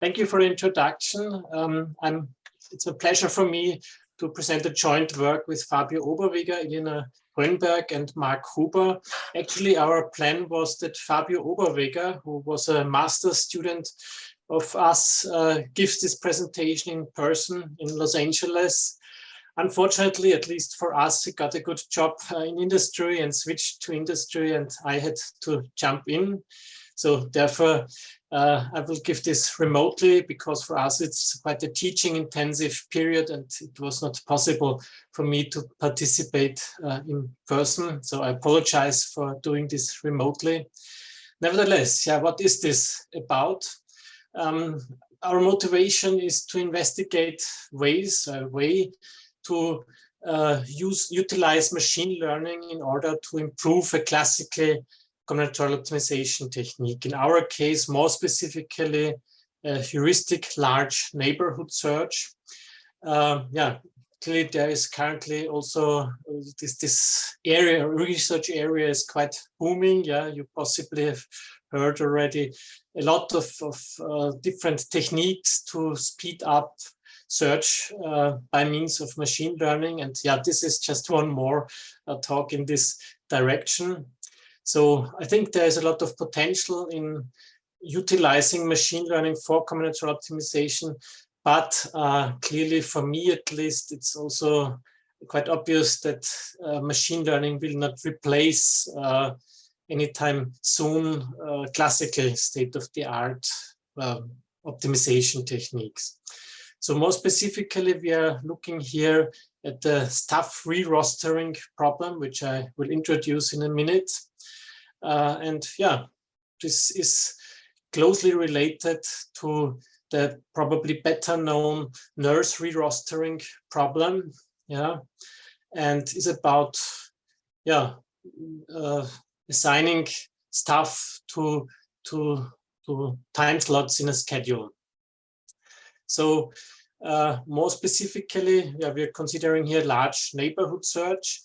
Thank you for the introduction. It's a pleasure for me to present a joint work with Fabio Oberweger, Elina Rönnberg, and Marc. Actually, our plan was that Fabio Oberweger, who was a master's student of us, gives this presentation in person in Los Angeles. Unfortunately, at least for us, he got a good job in industry and switched to industry, and I had to jump in. So therefore, I will give this remotely because for us it's quite a teaching intensive period and it was not possible for me to participate in person. So I apologize for doing this remotely. Nevertheless, yeah, what is this about? Our motivation is to investigate ways, a way to utilize machine learning in order to improve a classical combinatorial optimization technique. In our case, more specifically, a heuristic large neighborhood search. Yeah, clearly there is currently also this area, research area is quite booming. Yeah, you possibly have heard already a lot of different techniques to speed up search by means of machine learning. And yeah, this is just one more talk in this direction. So I think there is a lot of potential in utilizing machine learning for combinatorial optimization, but clearly for me at least, it's also quite obvious that machine learning will not replace anytime soon classical state-of-the-art optimization techniques. So more specifically, we are looking here at the stuff re-rostering problem, which I will introduce in a minute. And yeah, this is closely related to the probably better known nurse re-rostering problem. Yeah, and is about assigning stuff to time slots in a schedule. So more specifically, yeah, we're considering here large neighborhood search.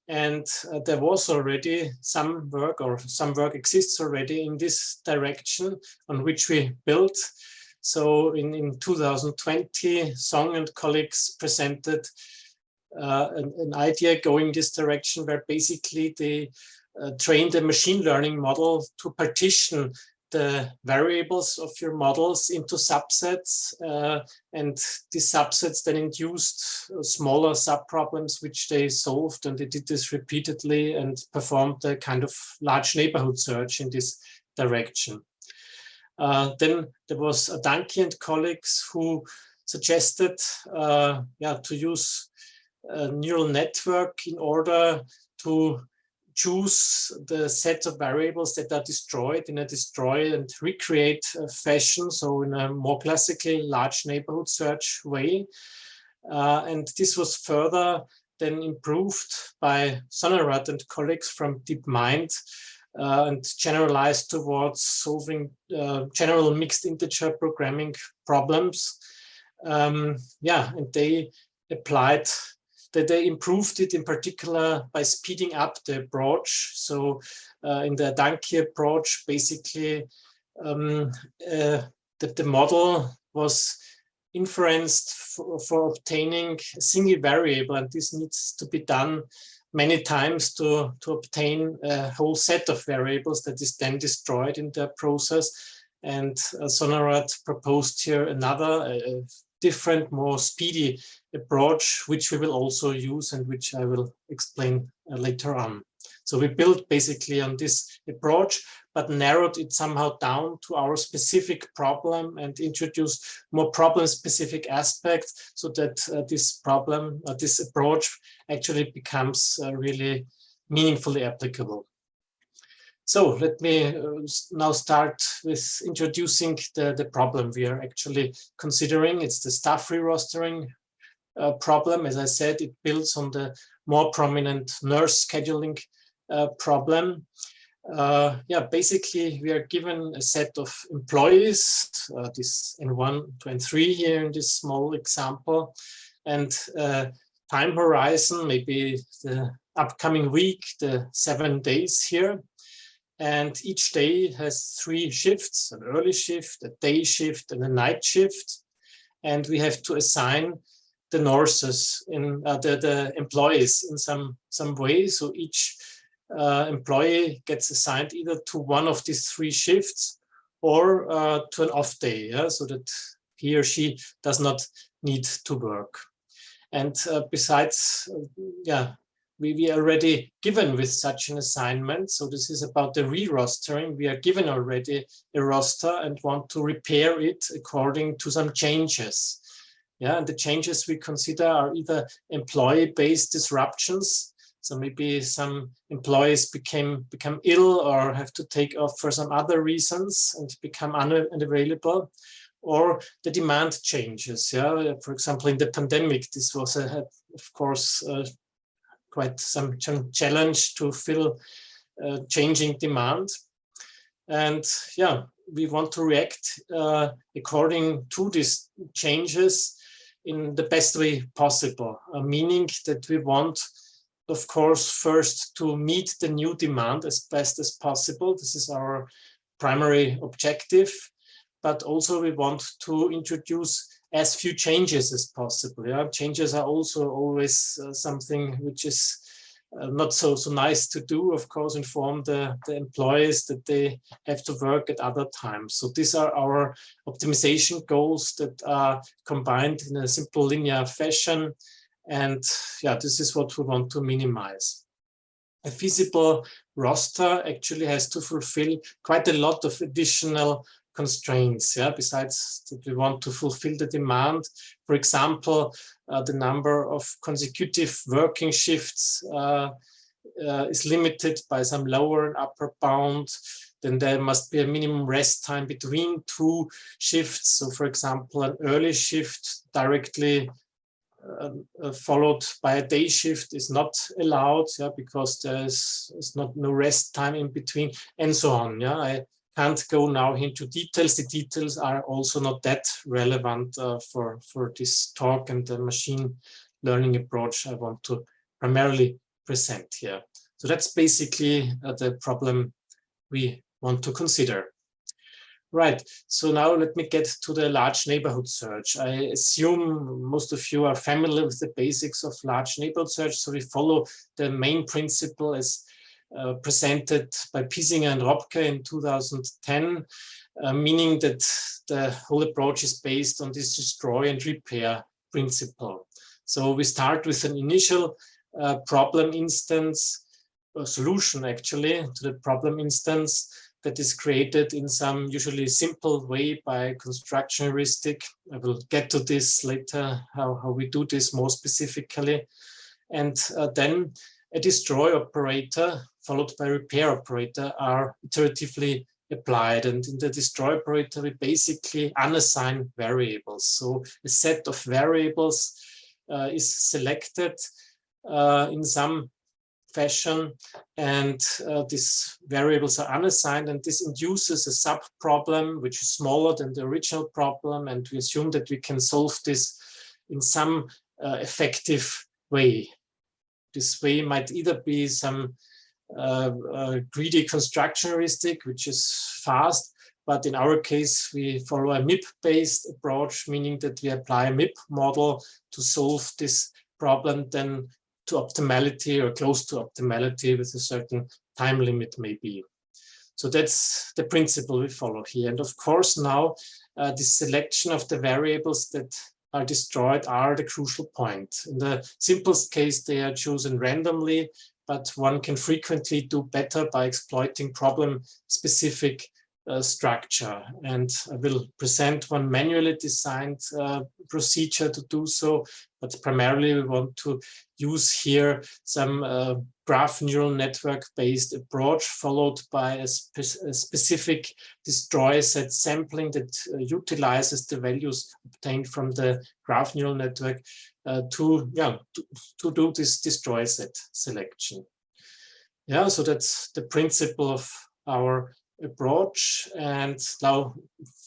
And there was already some work, or some work exists already in this direction on which we built. So in 2020, Song and colleagues presented an idea going this direction where basically they trained a machine learning model to partition the variables of your models into subsets, and these subsets then induced smaller subproblems which they solved, and they did this repeatedly and performed a kind of large neighborhood search in this direction. Then there was Adanki and colleagues who suggested to use a neural network in order to choose the set of variables that are destroyed in a destroy and recreate fashion, so in a more classical large neighborhood search way. And this was further then improved by Sonnerat and colleagues from DeepMind and generalized towards solving general mixed integer programming problems. And they applied that they improved it in particular by speeding up the approach. So in the Adanki approach, basically the model was inferenced for obtaining a single variable, and this needs to be done many times to obtain a whole set of variables that is then destroyed in the process. And Sonnerat proposed here another different, more speedy approach, which we will also use and which I will explain later on. So we built basically on this approach, but narrowed it somehow down to our specific problem and introduced more problem-specific aspects so that this approach actually becomes really meaningfully applicable. So let me now start with introducing the problem we are actually considering. It's the stuff re-rostering problem. As I said, it builds on the more prominent nurse scheduling problem. Basically, we are given a set of employees, this N1, 2, and 3 here in this small example, and time horizon, maybe the upcoming week, the 7 days here. And each day has 3 shifts, an early shift, a day shift, and a night shift. And we have to assign the nurses, in the employees in some way. So each employee gets assigned either to one of these 3 shifts or to an off day, yeah? So that he or she does not need to work. And besides, we are already given with such an assignment. So this is about the re-rostering. We are given already a roster and want to repair it according to some changes. Yeah, and the changes we consider are either employee-based disruptions. So maybe some employees become ill or have to take off for some other reasons and become unavailable, or the demand changes. Yeah, for example, in the pandemic, this was of course quite some challenge to fill changing demand. And yeah, we want to react according to these changes in the best way possible, meaning that we want, of course, first to meet the new demand as best as possible. This is our primary objective, but also we want to introduce as few changes as possible. Yeah? Changes are also always something which is not so nice to do, of course, inform the employees that they have to work at other times. So these are our optimization goals that are combined in a simple linear fashion. And yeah, this is what we want to minimize. A feasible roster actually has to fulfill quite a lot of additional constraints, yeah, besides that we want to fulfill the demand. For example, the number of consecutive working shifts is limited by some lower and upper bound. Then there must be a minimum rest time between 2 shifts. So for example, an early shift directly followed by a day shift is not allowed, yeah, because there's no rest time in between, and so on. Yeah, I can't go now into details. The details are also not that relevant for this talk and the machine learning approach I want to primarily present here. So that's basically the problem we want to consider. Right, so now let me get to the large neighborhood search. I assume most of you are familiar with the basics of large neighborhood search. So we follow the main principle as presented by Piesinger and Rönnberg in 2010, meaning that the whole approach is based on this destroy and repair principle. So we start with an initial problem instance, or solution actually, to the problem instance that is created in some usually simple way by construction heuristic. I will get to this later, how we do this more specifically. And then a destroy operator followed by repair operator are iteratively applied. And in the destroy operator, we basically unassign variables. So a set of variables is selected in some fashion, and these variables are unassigned, and this induces a sub-problem which is smaller than the original problem, and we assume that we can solve this in some effective way. This way might either be some greedy construction heuristic, which is fast, but in our case, we follow a MIP-based approach, meaning that we apply a MIP model to solve this problem, then to optimality or close to optimality with a certain time limit maybe. So that's the principle we follow here. And of course, now the selection of the variables that are destroyed are the crucial point. In the simplest case, they are chosen randomly, but one can frequently do better by exploiting problem-specific structure. And I will present one manually designed procedure to do so, but primarily we want to use here some graph neural network based approach followed by a specific destroy set sampling that utilizes the values obtained from the graph neural network to do this destroy set selection. Yeah, so that's the principle of our approach. And now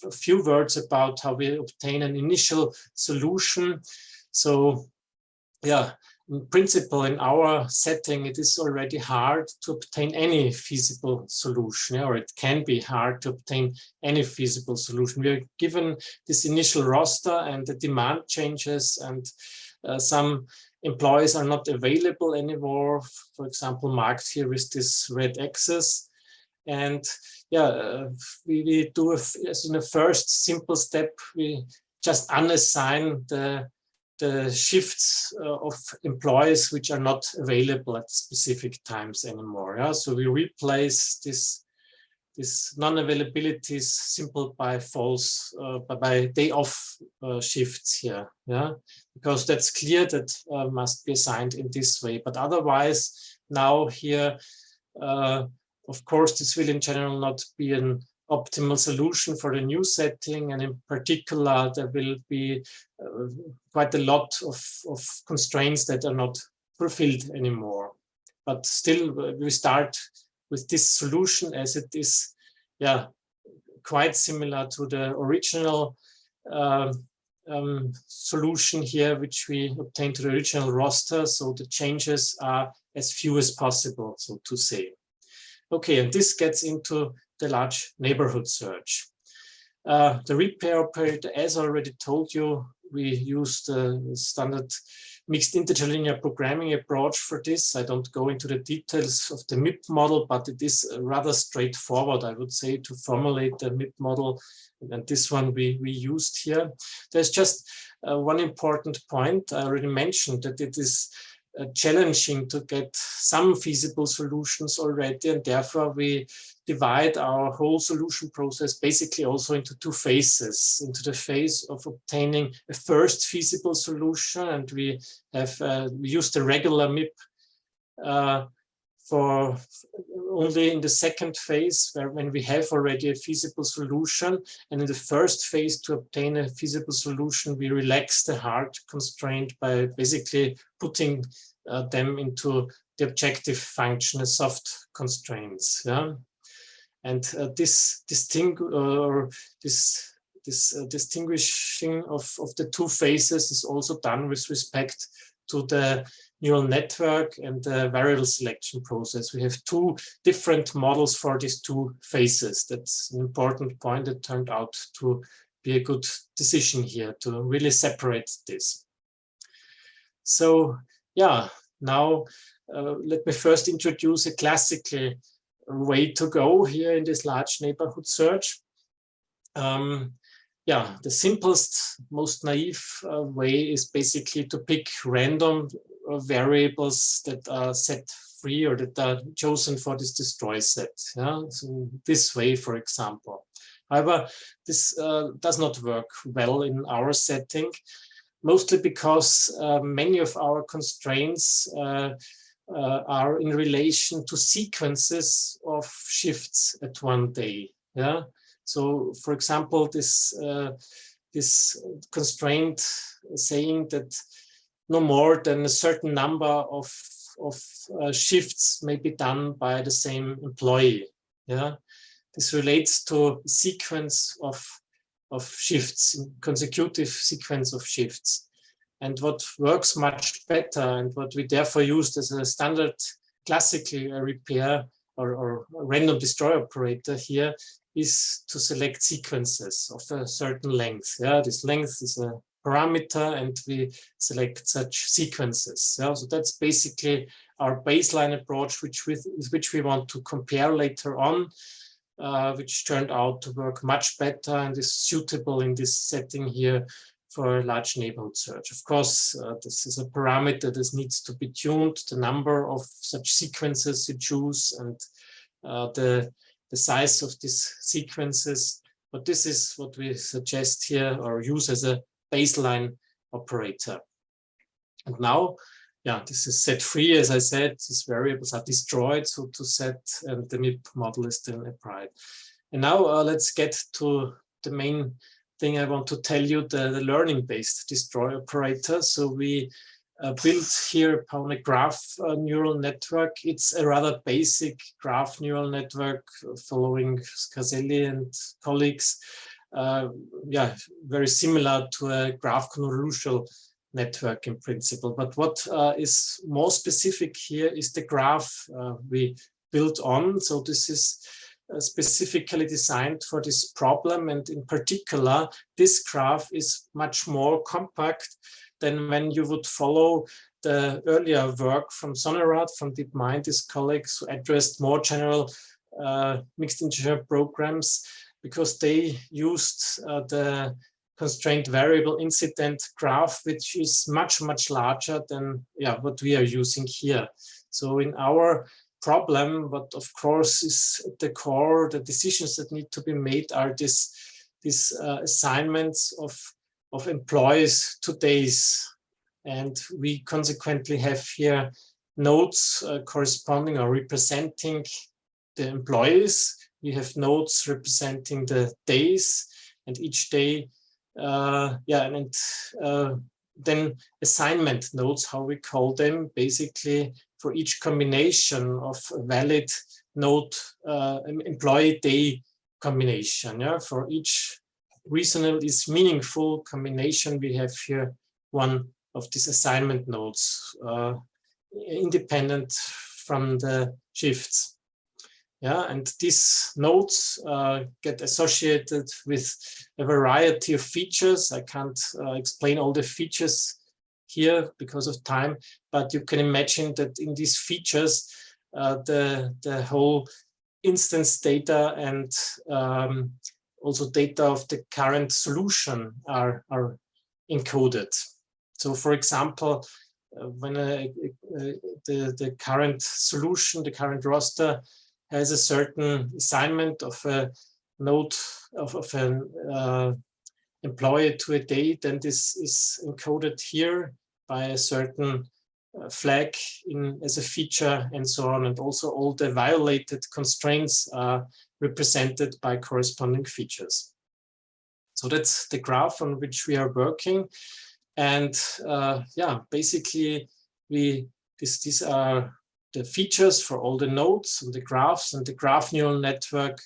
a few words about how we obtain an initial solution. So yeah, in principle, in our setting, it is already hard to obtain any feasible solution, or it can be hard to obtain any feasible solution. We are given this initial roster and the demand changes, and some employees are not available anymore. For example, marked here with this red axis. And yeah, we do, as in a first simple step, we just unassign the shifts of employees which are not available at specific times anymore. Yeah? So we replace this non-availabilities simple by false, by day off shifts here. Yeah, because that's clear that must be assigned in this way. But otherwise, now here, of course, this will in general not be an optimal solution for the new setting, and in particular there will be quite a lot of constraints that are not fulfilled anymore. But still we start with this solution, as it is quite similar to the original solution here, which we obtained to the original roster, so the changes are as few as possible, so to say. Okay, and this gets into the large neighborhood search. The repair operator, as already told you, we use the standard mixed integer linear programming approach for this. I don't go into the details of the MIP model, but it is rather straightforward, I would say, to formulate the MIP model. And this one we used here. There's just one important point. I already mentioned that it is challenging to get some feasible solutions already, and therefore we divide our whole solution process basically also into two phases. Into the phase of obtaining a first feasible solution, and we have we use the regular MIP for only in the second phase, when we have already a feasible solution. And in the first phase, to obtain a feasible solution, we relax the hard constraint by basically putting them into the objective function as soft constraints. Yeah? And this distinguishing of the two phases is also done with respect to the neural network and the variable selection process. We have two different models for these two phases. That's an important point that turned out to be a good decision here, to really separate this. So yeah, now let me first introduce a classical way to go here in this large neighborhood search. Yeah, the simplest, most naive way is basically to pick random variables that are set free or that are chosen for this destroy set. Yeah? So this way, for example. However, this does not work well in our setting, mostly because many of our constraints are in relation to sequences of shifts at one day. Yeah. So, for example, this constraint saying that no more than a certain number of shifts may be done by the same employee. Yeah, this relates to a sequence of shifts, consecutive sequence of shifts. And what works much better, and what we therefore used as a standard classically repair or random destroy operator here, is to select sequences of a certain length. Yeah, this length is a parameter, and we select such sequences. Yeah, so that's basically our baseline approach, with which we want to compare later on, which turned out to work much better and is suitable in this setting here for a large neighborhood search. Of course, this is a parameter that needs to be tuned, the number of such sequences you choose and the size of these sequences. But this is what we suggest here or use as a baseline operator. And now, yeah, this is set free. As I said, these variables are destroyed, so to set, and the MIP model is then applied. And now let's get to the main thing I want to tell you, the learning-based destroy operator. So we built here upon a graph neural network. It's a rather basic graph neural network following Scarselli and colleagues. Yeah, very similar to a graph convolutional network in principle. But what is more specific here is the graph we built on. So this is specifically designed for this problem, and in particular this graph is much more compact than when you would follow the earlier work from Sonnerat, from DeepMind, his colleagues, who addressed more general mixed integer programs, because they used the constraint variable incident graph, which is much larger than what we are using here. So in our problem, but of course is at the core, the decisions that need to be made are these assignments of employees to days, and we consequently have here nodes corresponding or representing the employees. We have nodes representing the days, and each day then assignment nodes, how we call them, basically for each combination of valid node employee day combination. For each reasonable is meaningful combination, we have here one of these assignment nodes, independent from the shifts. And these nodes get associated with a variety of features. I can't explain all the features here because of time, but you can imagine that in these features, the whole instance data and also data of the current solution are encoded. So for example, when the current solution, the current roster has a certain assignment of a node of an employee to a day, then this is encoded here by a certain flag as a feature and so on. And also all the violated constraints are represented by corresponding features. So that's the graph on which we are working. And basically these are the features for all the nodes and the graphs and the graph neural network.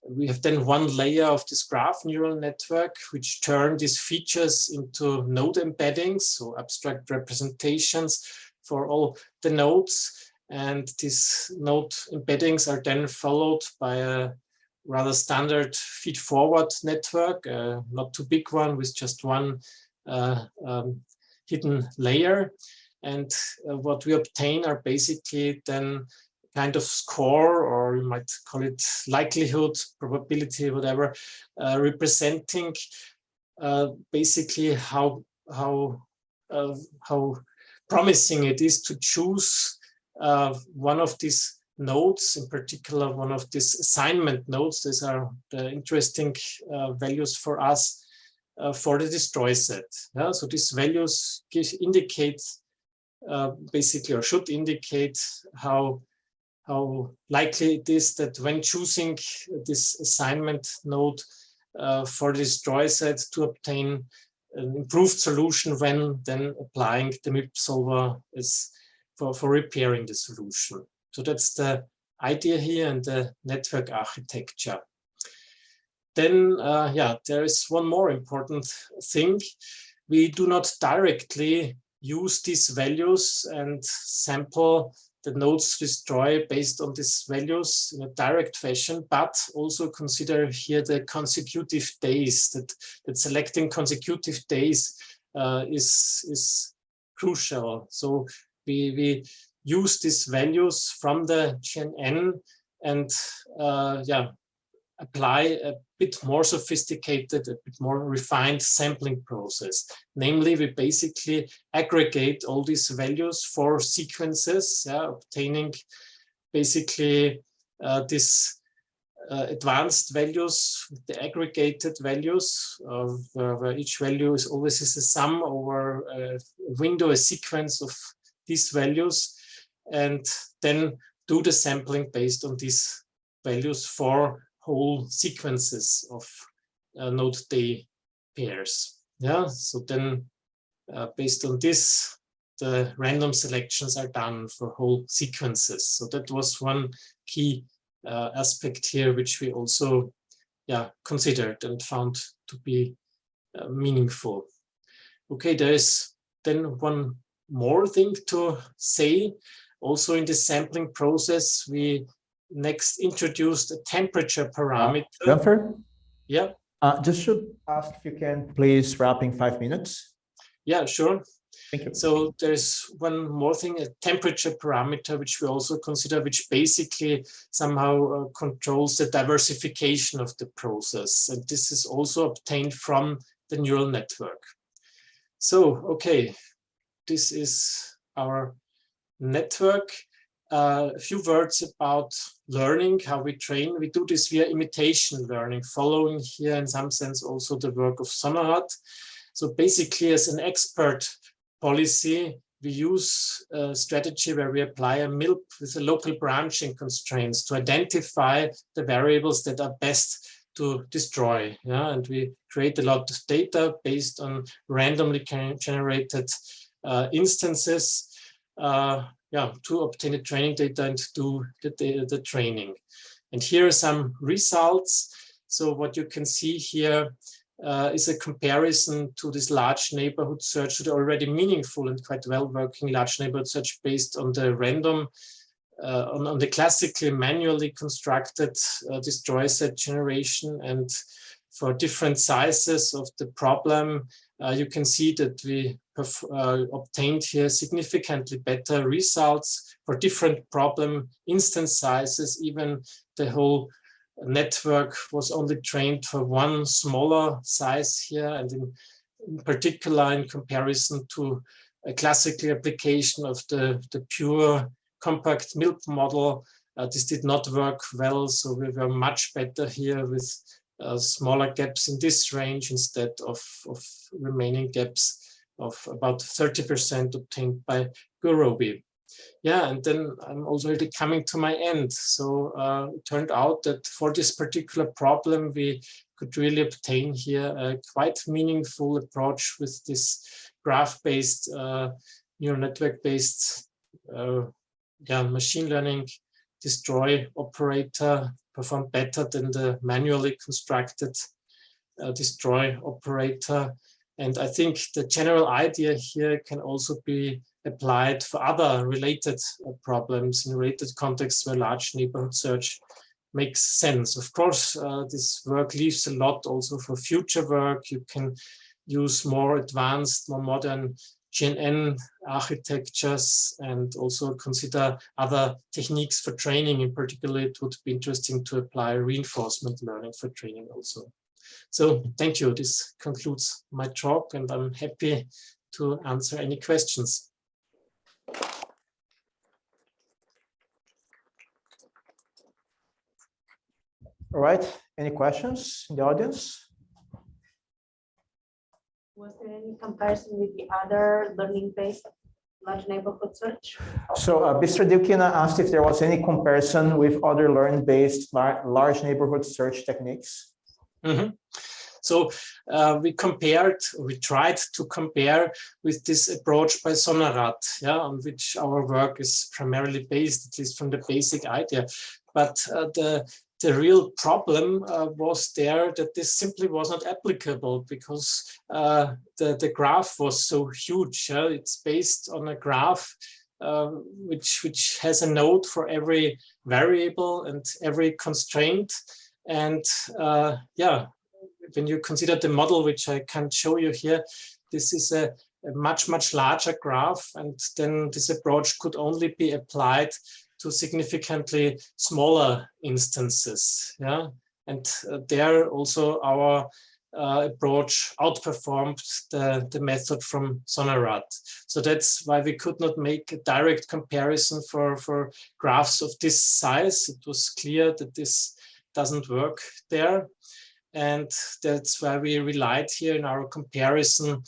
We have then one layer of this graph neural network, which turn these features into node embeddings, so abstract representations for all the nodes. And these node embeddings are then followed by a rather standard feed-forward network, not too big one, with just one hidden layer. And what we obtain are basically then kind of score, or you might call it likelihood, probability, whatever, representing basically how promising it is to choose one of these nodes, in particular one of these assignment nodes. These are the interesting values for us for the destroy set. So these values indicate basically, or should indicate how likely it is that when choosing this assignment node for the destroy set to obtain an improved solution when then applying the MIP solver for repairing the solution. So that's the idea here and the network architecture. Then, there is one more important thing. We do not directly use these values and sample the nodes destroy based on these values in a direct fashion, but also consider here the consecutive days, that selecting consecutive days is crucial. So we use these values from the GNN and apply a bit more sophisticated, a bit more refined sampling process. Namely, we basically aggregate all these values for sequences, obtaining basically these advanced values, the aggregated values, where each value is always a sum over a window, a sequence of these values, and then do the sampling based on these values for whole sequences of node day pairs. So then based on this, the random selections are done for whole sequences. So that was one key aspect here, which we also considered and found to be meaningful. Okay, there is then one more thing to say. Also in the sampling process, we next introduced a temperature parameter. Günther? Yeah. Just should ask if you can please wrap in 5 minutes. Yeah, sure. Thank you. So there's one more thing, a temperature parameter, which we also consider, which basically somehow controls the diversification of the process. And this is also obtained from the neural network. So, okay, this is our network. A few words about learning, how we train. We do this via imitation learning, following here in some sense also the work of Sonnerat. So basically, as an expert policy, we use a strategy where we apply a MILP with a local branching constraints to identify the variables that are best to destroy. Yeah? And we create a lot of data based on randomly generated instances to obtain the training data and do the training. And here are some results. So what you can see here is a comparison to this large neighborhood search, to the already meaningful and quite well working large neighborhood search based on the random, on the classically manually constructed destroy set generation. And for different sizes of the problem, you can see that we have obtained here significantly better results for different problem instance sizes. Even the whole network was only trained for one smaller size here, and in particular in comparison to a classical application of the pure compact MILP model, this did not work well. So we were much better here with smaller gaps in this range instead of remaining gaps of about 30% obtained by Gurobi. Yeah, and then I'm already coming to my end. So it turned out that for this particular problem, we could really obtain here a quite meaningful approach with this graph-based, neural network-based machine learning destroy operator, performed better than the manually constructed destroy operator. And I think the general idea here can also be applied for other related problems in related contexts where large neighborhood search makes sense. Of course, this work leaves a lot also for future work. You can use more advanced, more modern GNN architectures and also consider other techniques for training. In particular, it would be interesting to apply reinforcement learning for training also. So thank you. This concludes my talk, and I'm happy to answer any questions. All right. Any questions in the audience? Was there any comparison with the other learning-based large neighborhood search? So Mr. Dukina asked if there was any comparison with other learn-based large neighborhood search techniques. Mm-hmm. So we tried to compare with this approach by Sonnerat, on which our work is primarily based, at least from the basic idea. But the real problem was there that this simply was not applicable because the graph was so huge. It's based on a graph which has a node for every variable and every constraint. And when you consider the model, which I can't show you here, this is a much, much larger graph. And then this approach could only be applied to significantly smaller instances. And there also our approach outperformed the method from Sonnerat. So that's why we could not make a direct comparison for graphs of this size. It was clear that this doesn't work there. And that's why we relied here in our comparison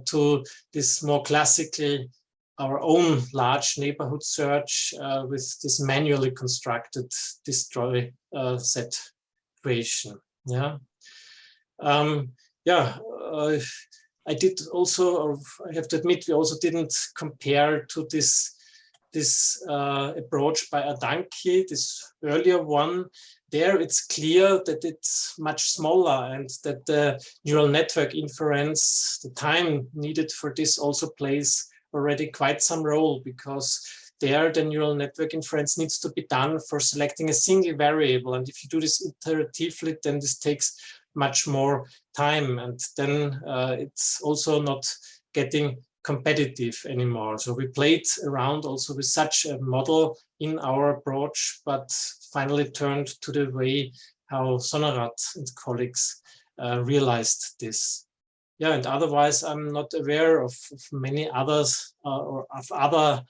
to this more classically our own large neighborhood search with this manually constructed destroy set creation. I did also, or I have to admit, we also didn't compare to this approach by Adanki, this earlier one, there it's clear that it's much smaller and that the neural network inference, the time needed for this also plays already quite some role, because there the neural network inference needs to be done for selecting a single variable. And if you do this iteratively, then this takes much more time, and then it's also not getting competitive anymore. So we played around also with such a model in our approach, but finally turned to the way how Sonnerat and colleagues realized this. Yeah, and otherwise I'm not aware of many others or of other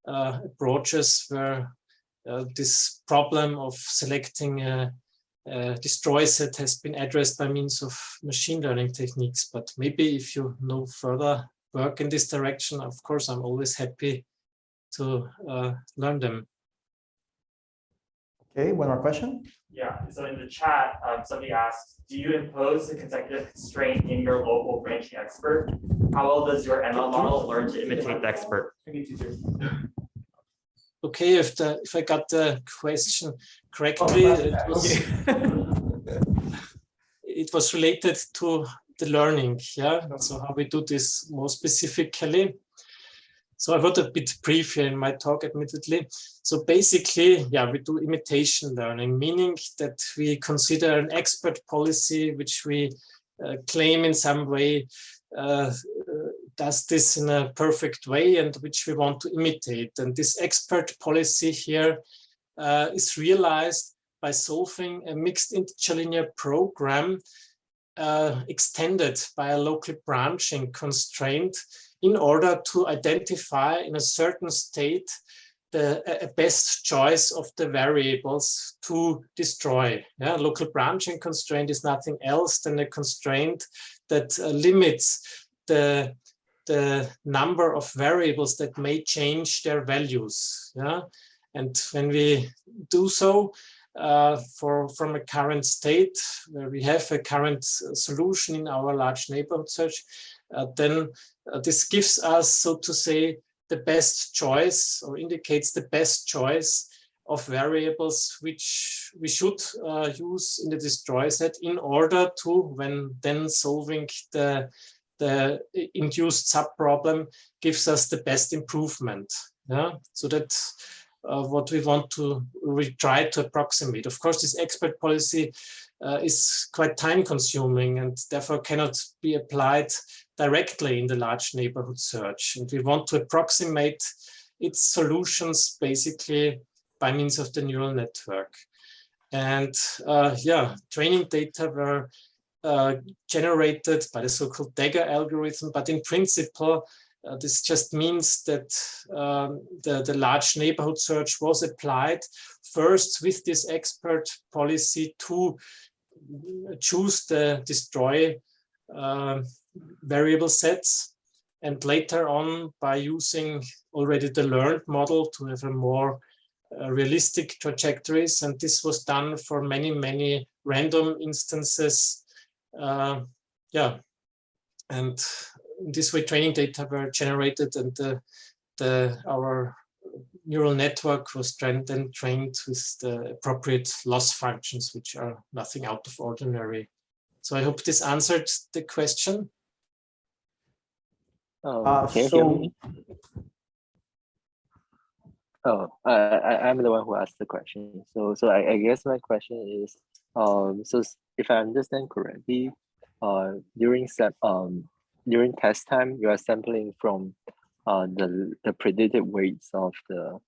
approaches where this problem of selecting a destroy set has been addressed by means of machine learning techniques. But maybe if you know further work in this direction, of course, I'm always happy to learn them. Okay, one more question. Yeah, so in the chat, somebody asked, do you impose the consecutive constraint in your local branching expert? How well does your ML model learn to imitate the expert? Okay, if I got the question correctly, it was related to the learning, yeah? So how we do this more specifically. So I got a bit brief here in my talk, admittedly. So basically, yeah, we do imitation learning, meaning that we consider an expert policy, which we claim in some way does this in a perfect way and which we want to imitate. And this expert policy here is realized by solving a mixed interlinear program extended by a local branching constraint in order to identify in a certain state the best choice of the variables to destroy. Yeah, local branching constraint is nothing else than a constraint that limits the number of variables that may change their values. Yeah, and when we do so from a current state where we have a current solution in our large neighborhood search, then this gives us, so to say, the best choice, or indicates the best choice of variables which we should use in the destroy set in order to, when then solving the induced subproblem, gives us the best improvement. Yeah, so that's what we want to try to approximate. Of course, this expert policy is quite time consuming and therefore cannot be applied directly in the large neighborhood search. And we want to approximate its solutions basically by means of the neural network. And yeah, training data were generated by the so-called Dagger algorithm, but in principle, this just means that the large neighborhood search was applied first with this expert policy to choose the destroy variable sets, and later on by using already the learned model to have a more realistic trajectories. And this was done for many, many random instances. Yeah, and in this way training data were generated, and our neural network was then trained with the appropriate loss functions, which are nothing out of ordinary. So I hope this answered the question. Can you hear me? Oh, I'm the one who asked the question. So I guess my question is, so if I understand correctly, during test time, you are sampling from the predicted weights of the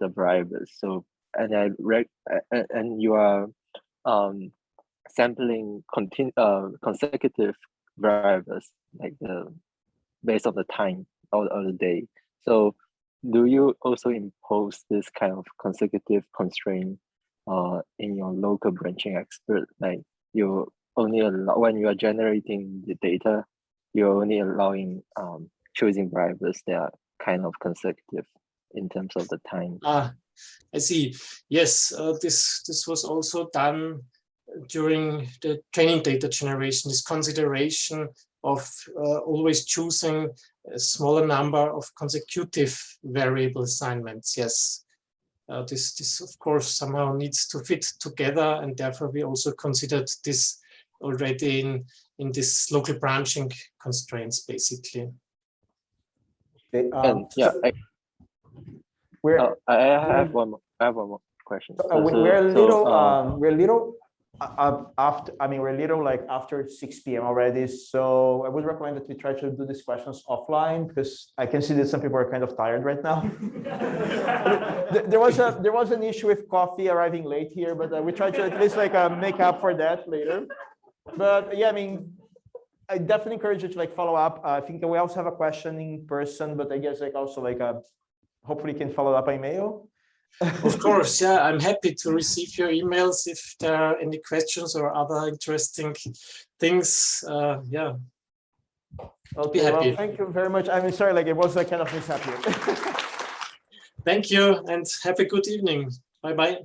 variables. So and you are sampling consecutive variables, like based on the time of the day. So do you also impose this kind of consecutive constraint in your local branching expert? Like you only allow, when you are generating the data, you're only allowing choosing variables that are kind of consecutive in terms of the time. I see. Yes, this was also done during the training data generation, this consideration of always choosing a smaller number of consecutive variable assignments. Yes, this of course somehow needs to fit together, and therefore we also considered this already in this local branching constraints, basically. Okay, And yeah, I have one more question. we're a little after. I mean, we're a little like after 6 p.m. already. So I would recommend that we try to do these questions offline, because I can see that some people are kind of tired right now. there was an issue with coffee arriving late here, but we try to at least like make up for that later. But yeah, I mean, I definitely encourage you to like follow up. I think we also have a question in person, but I guess like also like hopefully you can follow up by email. Of course, yeah, I'm happy to receive your emails if there are any questions or other interesting things. Yeah. Okay, happy. well, thank you very much. I mean, sorry, like it was a kind of mishap here. Thank you and have a good evening. Bye-bye.